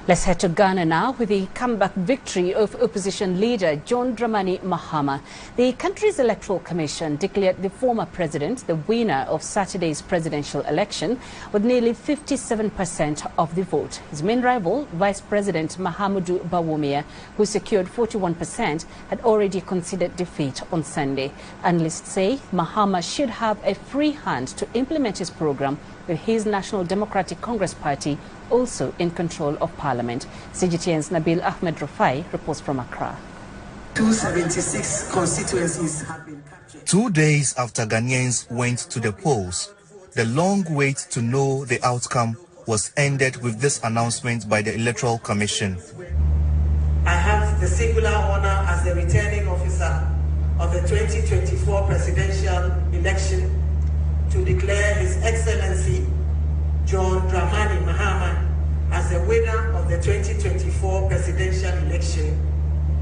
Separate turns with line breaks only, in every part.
Let's head to Ghana now with the comeback victory of opposition leader John Dramani Mahama. The country's electoral commission declared the former president the winner of Saturday's presidential election with nearly 57% of the vote. His main rival, Vice President Mahamudu Bawumia, who secured 41%, had already conceded defeat on Sunday. Analysts say Mahama should have a free hand to implement his program, with his National Democratic Congress Party also in control of Parliament. CGTN's Nabil Ahmed Rufai reports from Accra.
276 constituencies have been captured.
2 days after Ghanaians went to the polls, the long wait to know the outcome was ended with this announcement by the Electoral Commission.
I have the singular honor as the returning officer of the 2024 presidential election to declare His Excellency John Dramani Mahama as the winner of the 2024 presidential election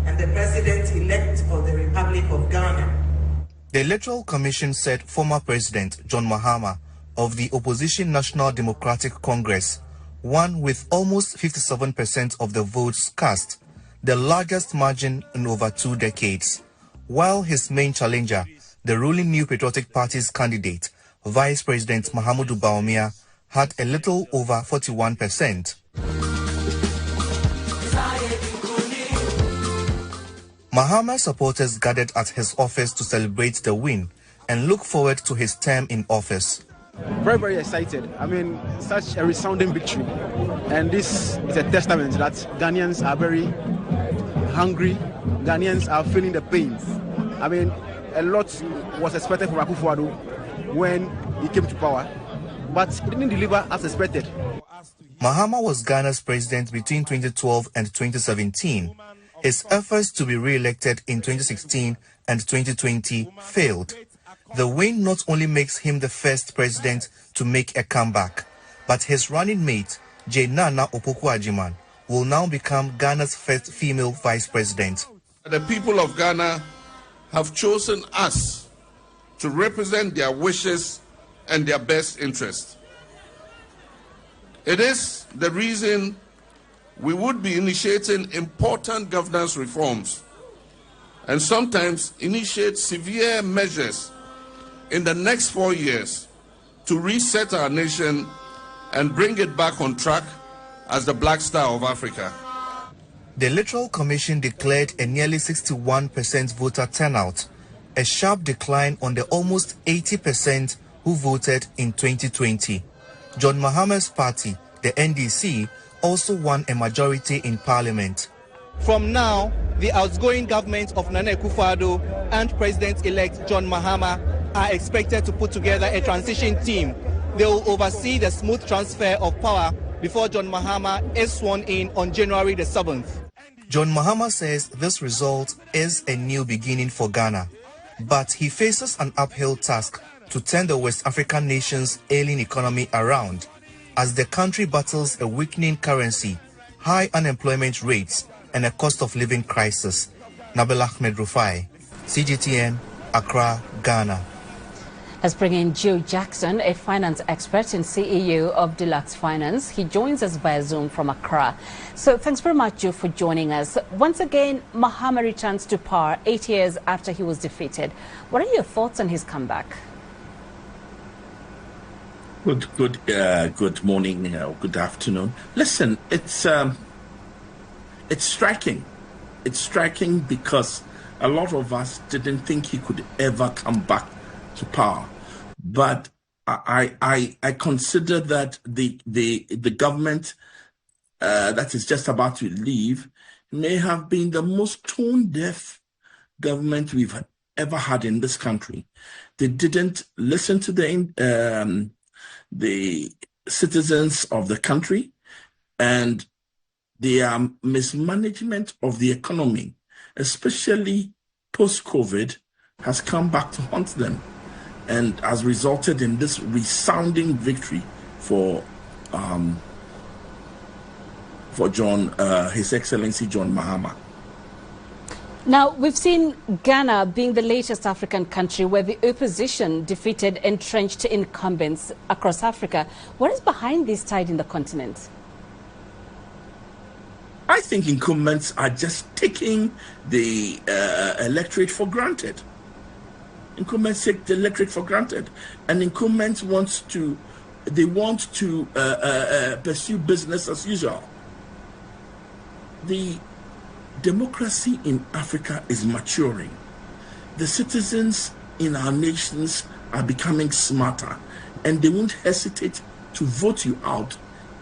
and the President-elect of the Republic of Ghana.
The Electoral Commission said former President John Mahama of the opposition National Democratic Congress won with almost 57% of the votes cast, the largest margin in over 2 decades, while his main challenger, the ruling New Patriotic Party's candidate, Vice President Mahamudu Bawumia, had a little over 41%. Mahama supporters gathered at his office to celebrate the win and look forward to his term in office.
Very, very excited. I mean, such a resounding victory. And this is a testament that Ghanaians are very hungry. Ghanaians are feeling the pains. I mean, a lot was expected from Akufo-Addo when he came to power, but he didn't deliver as expected.
Mahama was Ghana's president between 2012 and 2017. His efforts to be re-elected in 2016 and 2020 failed. The win not only makes him the first president to make a comeback, but his running mate, J. Nana Opoku-Agyeman, will now become Ghana's first female vice president.
The people of Ghana have chosen us to represent their wishes and their best interest. It is the reason we would be initiating important governance reforms and sometimes initiate severe measures in the next 4 years to reset our nation and bring it back on track as the Black Star of Africa.
The Electoral Commission declared a nearly 61% voter turnout, a sharp decline on the almost 80% who voted in 2020. John Mahama's party, the NDC, also won a majority in Parliament.
From now, the outgoing government of Nana Akufo-Addo and President-elect John Mahama are expected to put together a transition team. They will oversee the smooth transfer of power before John Mahama is sworn in on January the 7th.
John Mahama says this result is a new beginning for Ghana, but he faces an uphill task to turn the West African nation's ailing economy around as the country battles a weakening currency, high unemployment rates, and a cost of living crisis. Nabil Ahmed Rufai, CGTN, Accra, Ghana.
Let's bring in Joe Jackson, a finance expert and CEO of Deluxe Finance. He joins us via Zoom from Accra. So thanks very much, Joe, for joining us. Once again, Mahama returns to power 8 years after he was defeated. What are your thoughts on his comeback?
Good morning, good afternoon. Listen, it's striking. It's striking because a lot of us didn't think he could ever come back to power, but I consider that the government that is just about to leave may have been the most tone-deaf government we've ever had in this country. They didn't listen to the citizens of the country, and their mismanagement of the economy, especially post-COVID, has come back to haunt them and has resulted in this resounding victory for John, His Excellency John Mahama.
Now, we've seen Ghana being the latest African country where the opposition defeated entrenched incumbents across Africa. What is behind this tide in the continent?
I think incumbents are just taking the electorate for granted. Incumbents take the electorate for granted, and incumbents want to pursue business as usual. The democracy in Africa is maturing. The citizens in our nations are becoming smarter, and they won't hesitate to vote you out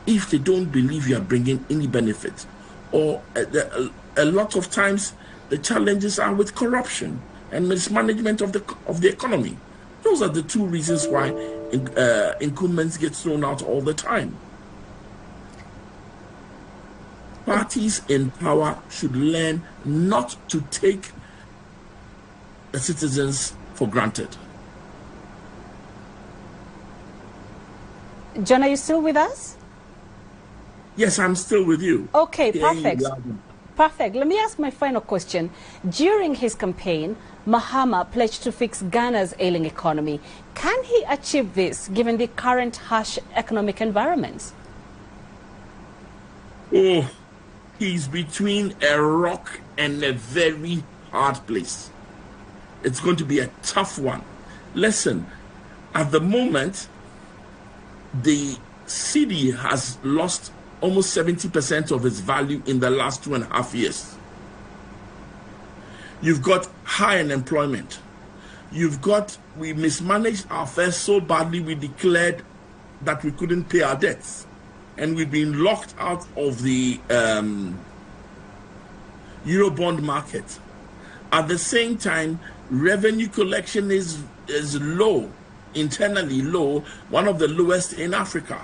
if they don't believe you are bringing any benefit. Or a lot of times the challenges are with corruption and mismanagement of the economy. Those are the two reasons why incumbents get thrown out all the time. Parties in power should learn not to take the citizens for granted.
John, are you still with us?
Yes, I'm still with you.
Okay, perfect. Perfect. Let me ask my final question. During his campaign, Mahama pledged to fix Ghana's ailing economy. Can he achieve this given the current harsh economic environment?
Oh, he's between a rock and a very hard place. It's going to be a tough one. Listen, at the moment, the cedi has lost almost 70% of its value in the last 2.5 years. You've got high unemployment. We mismanaged our affairs so badly we declared that we couldn't pay our debts. And we've been locked out of the Eurobond market. At the same time, revenue collection is low, internally low, one of the lowest in Africa.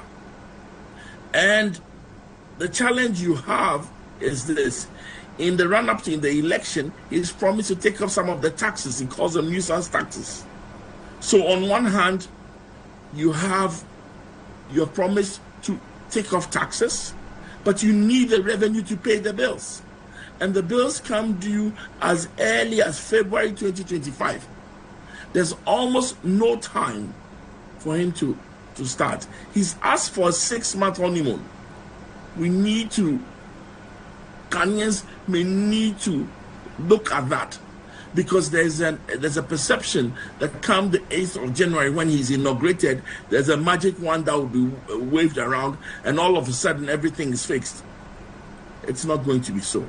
And the challenge you have is this. In the run-up to the election, he's promised to take up some of the taxes. He calls them nuisance taxes. So on one hand, you have your promise to take off taxes, but you need the revenue to pay the bills. And the bills come due as early as February 2025. There's almost no time for him to start. He's asked for a 6-month honeymoon. Ghanaians may need to look at that, because there's a perception that come the 8th of January when he's inaugurated, there's a magic wand that will be waved around and all of a sudden everything is fixed. It's not going to be so.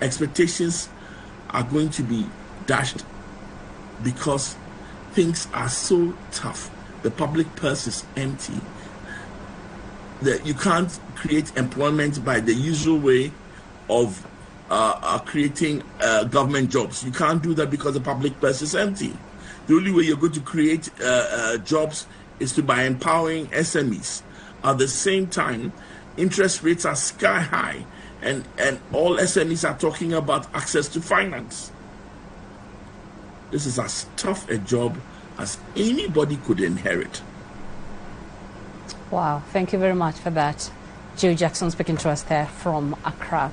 Expectations are going to be dashed because things are so tough. The public purse is empty. You can't create employment by the usual way of creating government jobs. You can't do that because the public purse is empty. The only way you're going to create jobs is by empowering SMEs. At the same time, interest rates are sky high, and all SMEs are talking about access to finance. This is as tough a job as anybody could inherit.
Wow, thank you very much for that. Joe Jackson speaking to us there from Accra.